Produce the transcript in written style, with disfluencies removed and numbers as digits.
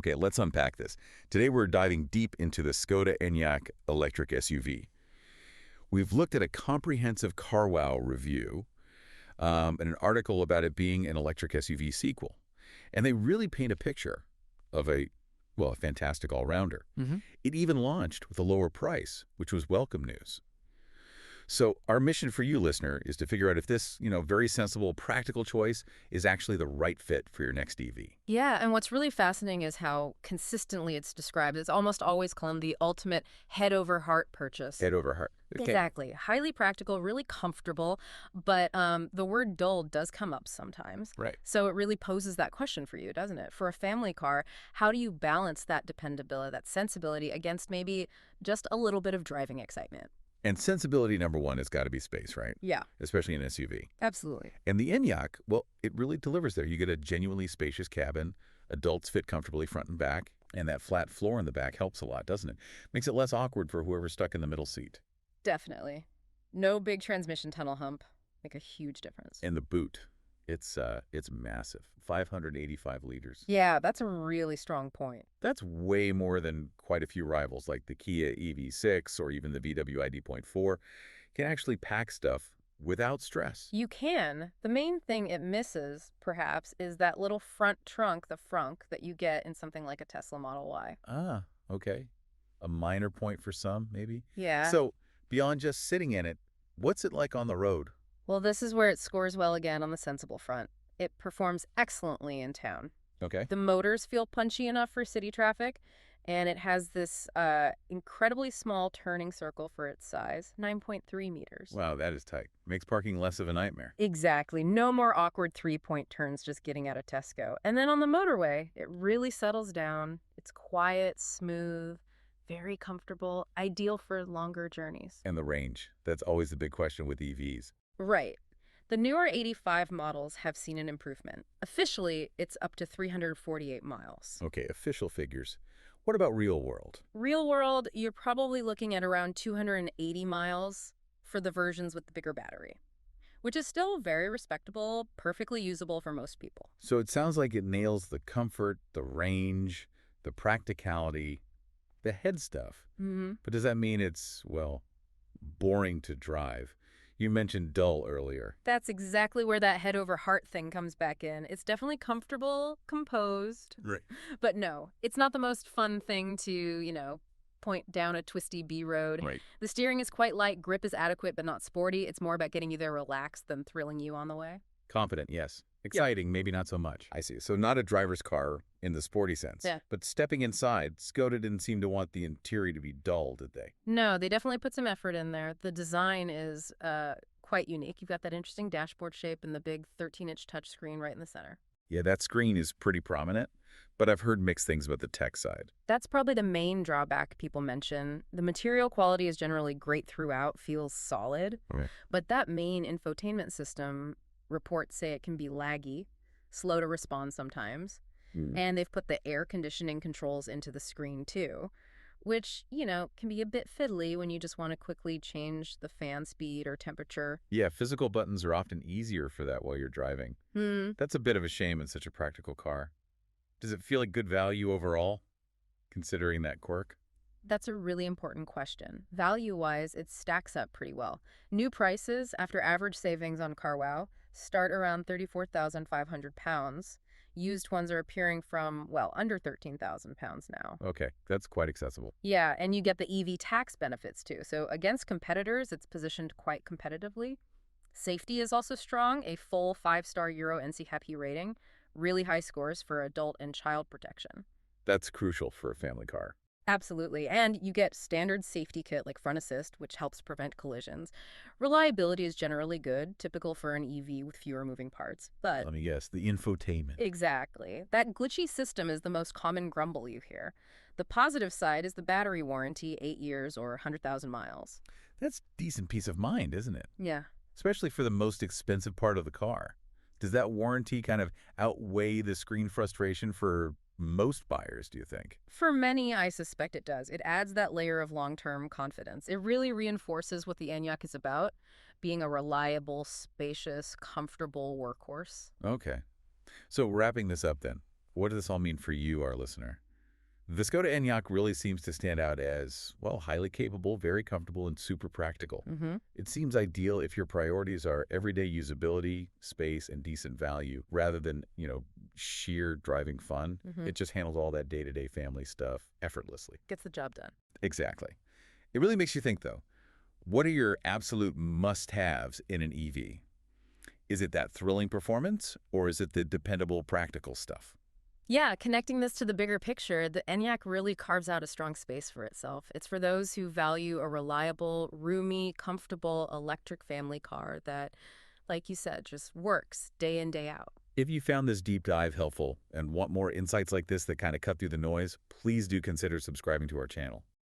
Okay, let's unpack this. Today we're diving deep into the Skoda Enyaq electric SUV. We've looked at a comprehensive CarWow review and an article about it being an electric SUV sequel. And they really paint a picture of a fantastic all-rounder. It even launched with a lower price, which was welcome news. So our mission for you, listener, is to figure out if this, very sensible, practical choice is actually the right fit for your next EV. Yeah, and what's really fascinating is how consistently it's described. It's almost always called the ultimate head-over-heart purchase. Head over heart. Okay. Exactly. Highly practical, really comfortable, but the word dull does come up sometimes. Right. So it really poses that question for you, doesn't it? For a family car, how do you balance that dependability, that sensibility against maybe just a little bit of driving excitement? And sensibility number one has got to be space, right? Yeah, Especially in an SUV. absolutely. And the Enyaq, well, it really delivers there. You get a genuinely spacious cabin, adults fit comfortably front and back, and that flat floor in the back helps a lot, doesn't it? Makes it less awkward for whoever's stuck in the middle seat. Definitely. No big transmission tunnel hump. Make a huge difference. And the boot, it's massive, 585 liters. Yeah, that's a really strong point. That's way more than quite a few rivals like the Kia EV6 or even the VW ID.4 can actually pack stuff without stress. You can. The main thing it misses, perhaps, is that little front trunk, the frunk, that you get in something like a Tesla Model Y. Ah, okay. A minor point for some, maybe. Yeah. So beyond just sitting in it, what's it like on the road? Well, this is where it scores well again on the sensible front. It performs excellently in town. Okay. The motors feel punchy enough for city traffic, and it has this incredibly small turning circle for its size, 9.3 meters. Wow, that is tight. Makes parking less of a nightmare. Exactly. No more awkward three-point turns just getting out of Tesco. And then on the motorway, it really settles down. It's quiet, smooth, very comfortable, ideal for longer journeys. And the range. That's always the big question with EVs. Right. The newer 85 models have seen an improvement. Officially, it's up to 348 miles. Okay, official figures. What about real world? Real world, you're probably looking at around 280 miles for the versions with the bigger battery, which is still very respectable, perfectly usable for most people. So it sounds like it nails the comfort, the range, the practicality, the head stuff. But does that mean it's, boring to drive? You mentioned dull earlier. That's exactly where that head over heart thing comes back in. It's definitely comfortable, composed. Right. But no, it's not the most fun thing to, point down a twisty B road. Right. The steering is quite light, grip is adequate but not sporty. It's more about getting you there relaxed than thrilling you on the way. Confident, yes. Exciting, maybe not so much. I see. So not a driver's car in the sporty sense. Yeah. But stepping inside, Skoda didn't seem to want the interior to be dull, did they? No, they definitely put some effort in there. The design is quite unique. You've got that interesting dashboard shape and the big 13-inch touchscreen right in the center. Yeah, that screen is pretty prominent, but I've heard mixed things about the tech side. That's probably the main drawback people mention. The material quality is generally great throughout, feels solid. Okay. But that main infotainment system, reports say it can be laggy, slow to respond sometimes. And they've put the air conditioning controls into the screen too, which, can be a bit fiddly when you just want to quickly change the fan speed or temperature. Yeah, physical buttons are often easier for that while you're driving. That's a bit of a shame in such a practical car. Does it feel like good value overall, considering that quirk? That's a really important question. Value-wise, it stacks up pretty well. New prices, after average savings on CarWow, start around £34,500. Used ones are appearing from, under £13,000 now. Okay, that's quite accessible. Yeah, and you get the EV tax benefits too. So against competitors, it's positioned quite competitively. Safety is also strong, a full 5-star Euro NCAP rating, really high scores for adult and child protection. That's crucial for a family car. Absolutely. And you get standard safety kit like front assist, which helps prevent collisions. Reliability is generally good, typical for an EV with fewer moving parts. But Let me guess, the infotainment. exactly. That glitchy system is the most common grumble you hear. The positive side is the battery warranty, 8 years or 100,000 miles. That's decent peace of mind, isn't it? Yeah. Especially for the most expensive part of the car. Does that warranty kind of outweigh the screen frustration for most buyers, do you think? For many, I suspect it does. It adds that layer of long-term confidence. It really reinforces what the Enyaq is about, being a reliable, spacious, comfortable workhorse. Okay. So wrapping this up then, what does this all mean for you, our listener? The Skoda Enyaq really seems to stand out as, well, highly capable, very comfortable, and super practical. Mm-hmm. It seems ideal if your priorities are everyday usability, space, and decent value, rather than, sheer driving fun. Mm-hmm. It just handles all that day-to-day family stuff effortlessly. Gets the job done. Exactly. It really makes you think, though. What are your absolute must-haves in an EV? Is it that thrilling performance, or is it the dependable, practical stuff? Yeah, connecting this to the bigger picture, the Enyaq really carves out a strong space for itself. It's for those who value a reliable, roomy, comfortable electric family car that, like you said, just works day in, day out. If you found this deep dive helpful and want more insights like this that kind of cut through the noise, please do consider subscribing to our channel.